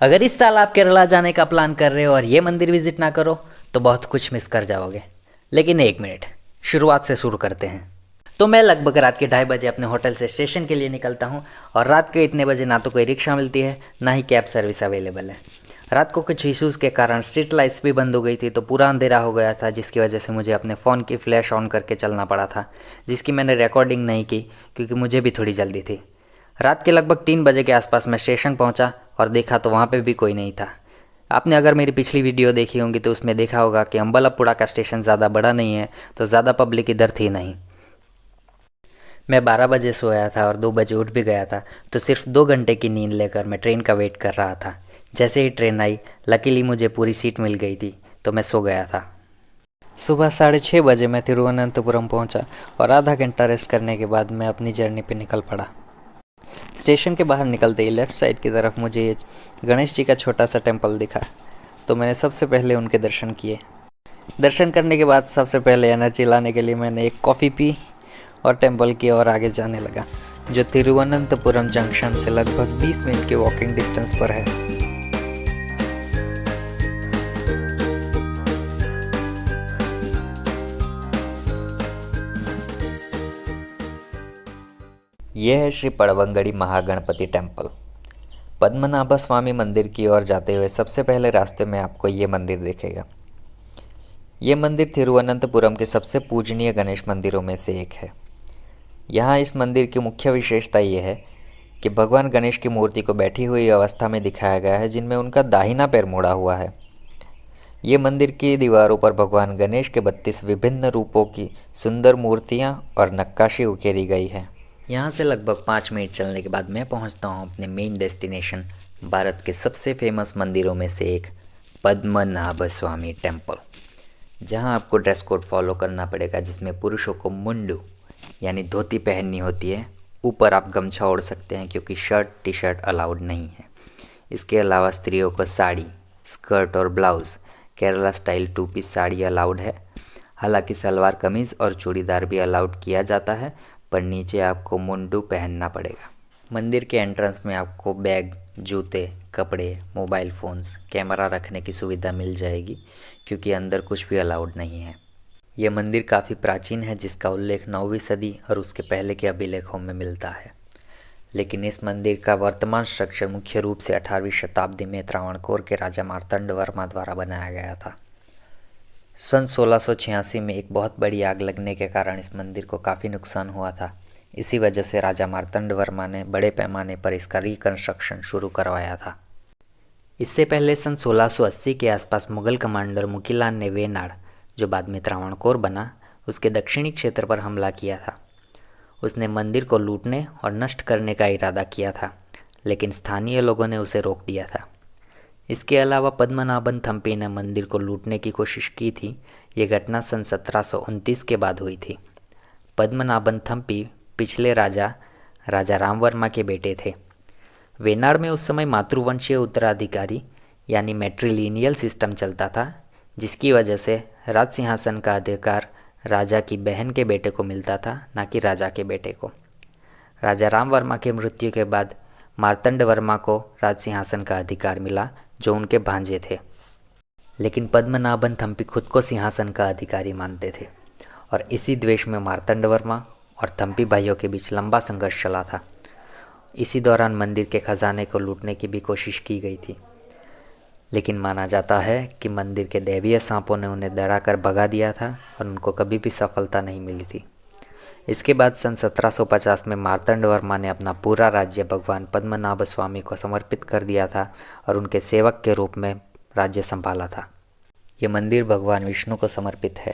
अगर इस साल आप केरला जाने का प्लान कर रहे हो और ये मंदिर विजिट ना करो तो बहुत कुछ मिस कर जाओगे। लेकिन एक मिनट, शुरुआत से शुरू करते हैं। तो मैं लगभग रात के 2:30 बजे अपने होटल से स्टेशन के लिए निकलता हूँ और रात के इतने बजे ना तो कोई रिक्शा मिलती है ना ही कैब सर्विस अवेलेबल है। रात को कुछ इश्यूज़ के कारण स्ट्रीट लाइट्स भी बंद हो गई थी तो पूरा अंधेरा हो गया था, जिसकी वजह से मुझे अपने फ़ोन की फ्लैश ऑन करके चलना पड़ा था, जिसकी मैंने रिकॉर्डिंग नहीं की क्योंकि मुझे भी थोड़ी जल्दी थी। रात के लगभग 3 बजे के आसपास मैं स्टेशन पहुंचा और देखा तो वहाँ पे भी कोई नहीं था। आपने अगर मेरी पिछली वीडियो देखी होंगी तो उसमें देखा होगा कि अम्बलपुरा का स्टेशन ज़्यादा बड़ा नहीं है तो ज़्यादा पब्लिक इधर थी नहीं। मैं 12 बजे सोया था और 2 बजे उठ भी गया था, तो सिर्फ 2 घंटे की नींद लेकर मैं ट्रेन का वेट कर रहा था। जैसे ही ट्रेन आई, लकीली मुझे पूरी सीट मिल गई थी तो मैं सो गया था। सुबह 6:30 बजे मैं तिरुवनंतपुरम पहुंचा और आधा घंटा रेस्ट करने के बाद मैं अपनी जर्नी पे निकल पड़ा। स्टेशन के बाहर निकलते ही लेफ़्ट साइड की तरफ मुझे ये गणेश जी का छोटा सा टेम्पल दिखा, तो मैंने सबसे पहले उनके दर्शन किए। दर्शन करने के बाद सबसे पहले एनर्जी लाने के लिए मैंने एक कॉफ़ी पी और टेम्पल की ओर आगे जाने लगा, जो तिरुवनंतपुरम जंक्शन से लगभग 20 मिनट के वॉकिंग डिस्टेंस पर है। यह है श्री पड़वंगड़ी महागणपति टेम्पल। पद्मनाभ स्वामी मंदिर की ओर जाते हुए सबसे पहले रास्ते में आपको ये मंदिर दिखेगा। ये मंदिर तिरुवनंतपुरम के सबसे पूजनीय गणेश मंदिरों में से एक है। यहाँ इस मंदिर की मुख्य विशेषता ये है कि भगवान गणेश की मूर्ति को बैठी हुई अवस्था में दिखाया गया है, जिनमें उनका दाहिना पैर मुड़ा हुआ है। ये मंदिर की दीवारों पर भगवान गणेश के 32 विभिन्न रूपों की सुंदर मूर्तियाँ और नक्काशी उकेरी गई है। यहाँ से लगभग 5 मिनट चलने के बाद मैं पहुँचता हूँ अपने मेन डेस्टिनेशन, भारत के सबसे फेमस मंदिरों में से एक पद्मनाभ स्वामी टेम्पल, जहाँ आपको ड्रेस कोड फॉलो करना पड़ेगा, जिसमें पुरुषों को मुंडू यानी धोती पहननी होती है। ऊपर आप गमछा ओढ़ सकते हैं क्योंकि शर्ट टी शर्ट अलाउड नहीं है। इसके अलावा स्त्रियों को साड़ी, स्कर्ट और blouse, Kerala style 2 piece sari allowed है। हालांकि सलवार कमीज़ और चूड़ीदार भी अलाउड किया जाता है, पर नीचे आपको मुंडू पहनना पड़ेगा। मंदिर के एंट्रेंस में आपको बैग, जूते, कपड़े, मोबाइल फ़ोन्स, कैमरा रखने की सुविधा मिल जाएगी क्योंकि अंदर कुछ भी अलाउड नहीं है। यह मंदिर काफ़ी प्राचीन है, जिसका उल्लेख 9वीं सदी और उसके पहले के अभिलेखों में मिलता है। लेकिन इस मंदिर का वर्तमान स्ट्रक्चर मुख्य रूप से 18वीं शताब्दी में त्रावणकोर के राजा मार्तंड वर्मा द्वारा बनाया गया था। सन 1686 में एक बहुत बड़ी आग लगने के कारण इस मंदिर को काफ़ी नुकसान हुआ था। इसी वजह से राजा मार्तंड वर्मा ने बड़े पैमाने पर इसका रिकंस्ट्रक्शन शुरू करवाया था। इससे पहले सन 1680 के आसपास मुगल कमांडर मुकीलान ने वेनाड, जो बाद में त्रावणकोर बना, उसके दक्षिणी क्षेत्र पर हमला किया था। उसने मंदिर को लूटने और नष्ट करने का इरादा किया था, लेकिन स्थानीय लोगों ने उसे रोक दिया था। इसके अलावा पद्मनाभन थम्पी ने मंदिर को लूटने की कोशिश की थी। ये घटना सन 1729 के बाद हुई थी। पद्मनाभन थम्पी पिछले राजा राजा राम वर्मा के बेटे थे। वेनाड में उस समय मातृवंशीय उत्तराधिकारी यानी मैट्रिलिनियल सिस्टम चलता था, जिसकी वजह से राज सिंहासन का अधिकार राजा की बहन के बेटे को मिलता था, ना कि राजा के बेटे को। राजा राम वर्मा के मृत्यु के बाद मार्तंड वर्मा को राज सिंहासन का अधिकार मिला, जो उनके भांजे थे। लेकिन पद्मनाभन थम्पी खुद को सिंहासन का अधिकारी मानते थे और इसी द्वेष में मार्तंड वर्मा और थम्पी भाइयों के बीच लंबा संघर्ष चला था। इसी दौरान मंदिर के खजाने को लूटने की भी कोशिश की गई थी, लेकिन माना जाता है कि मंदिर के दैवीय सांपों ने उन्हें डराकर भगा दिया था और उनको कभी भी सफलता नहीं मिली थी। इसके बाद सन 1750 में मार्तंड वर्मा ने अपना पूरा राज्य भगवान पद्मनाभ स्वामी को समर्पित कर दिया था और उनके सेवक के रूप में राज्य संभाला था। ये मंदिर भगवान विष्णु को समर्पित है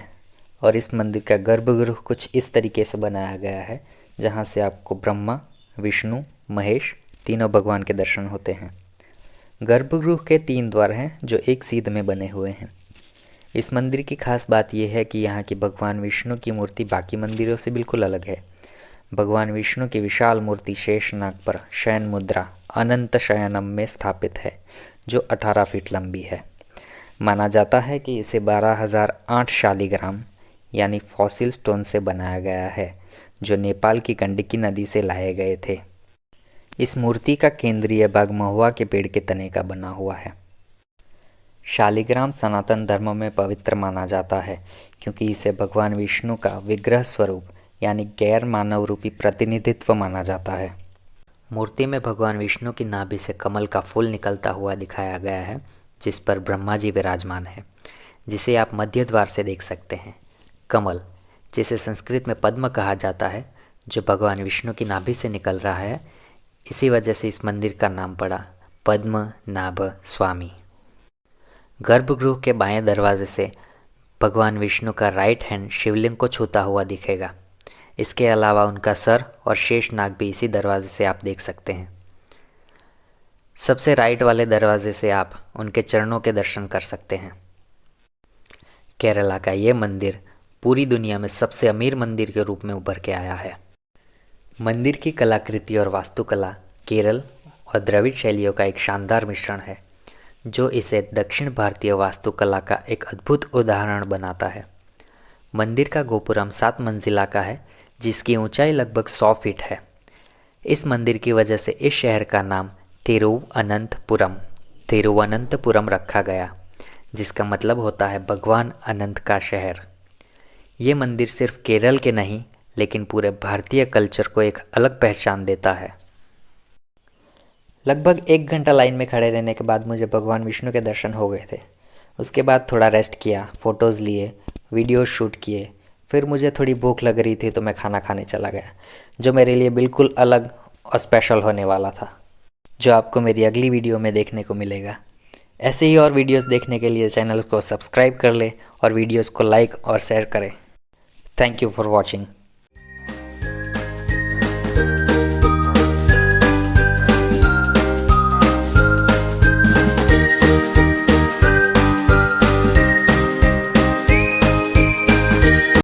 और इस मंदिर का गर्भगृह कुछ इस तरीके से बनाया गया है, जहाँ से आपको ब्रह्मा, विष्णु, महेश तीनों भगवान के दर्शन होते हैं। गर्भगृह के 3 द्वार हैं जो एक सीध में बने हुए हैं। इस मंदिर की खास बात यह है कि यहाँ की भगवान विष्णु की मूर्ति बाकी मंदिरों से बिल्कुल अलग है। भगवान विष्णु की विशाल मूर्ति शेषनाग पर शयन मुद्रा अनंत शयनम में स्थापित है, जो 18 फीट लंबी है। माना जाता है कि इसे 12,008 शालिग्राम यानी फॉसिल स्टोन से बनाया गया है, जो नेपाल की गंडकी नदी से लाए गए थे। इस मूर्ति का केंद्रीय भाग महुआ के पेड़ के तने का बना हुआ है। शालिग्राम सनातन धर्म में पवित्र माना जाता है क्योंकि इसे भगवान विष्णु का विग्रह स्वरूप यानी गैर मानव रूपी प्रतिनिधित्व माना जाता है। मूर्ति में भगवान विष्णु की नाभि से कमल का फूल निकलता हुआ दिखाया गया है, जिस पर ब्रह्मा जी विराजमान है, जिसे आप मध्य द्वार से देख सकते हैं। कमल, जिसे संस्कृत में पद्म कहा जाता है, जो भगवान विष्णु की नाभि से निकल रहा है, इसी वजह से इस मंदिर का नाम पड़ा पद्म नाभ स्वामी। गर्भगृह के बाएं दरवाजे से भगवान विष्णु का राइट हैंड शिवलिंग को छूता हुआ दिखेगा। इसके अलावा उनका सर और शेष नाग भी इसी दरवाजे से आप देख सकते हैं। सबसे राइट वाले दरवाजे से आप उनके चरणों के दर्शन कर सकते हैं। केरला का ये मंदिर पूरी दुनिया में सबसे अमीर मंदिर के रूप में उभर के आया है। मंदिर की कलाकृति और वास्तुकला केरल और द्रविड़ शैलियों का एक शानदार मिश्रण है, जो इसे दक्षिण भारतीय वास्तुकला का एक अद्भुत उदाहरण बनाता है। मंदिर का गोपुरम 7 मंजिला का है, जिसकी ऊंचाई लगभग 100 फीट है। इस मंदिर की वजह से इस शहर का नाम तिरुवनंतपुरम रखा गया, जिसका मतलब होता है भगवान अनंत का शहर। ये मंदिर सिर्फ केरल के नहीं, लेकिन पूरे भारतीय कल्चर को एक अलग पहचान देता है। लगभग 1 घंटा लाइन में खड़े रहने के बाद मुझे भगवान विष्णु के दर्शन हो गए थे। उसके बाद थोड़ा रेस्ट किया, फ़ोटोज़ लिए, वीडियोज़ शूट किए। फिर मुझे थोड़ी भूख लग रही थी तो मैं खाना खाने चला गया, जो मेरे लिए बिल्कुल अलग और स्पेशल होने वाला था, जो आपको मेरी अगली वीडियो में देखने को मिलेगा। ऐसे ही और वीडियोस देखने के लिए चैनल को सब्सक्राइब कर ले और वीडियोस को लाइक और शेयर करें। Thank you for watching.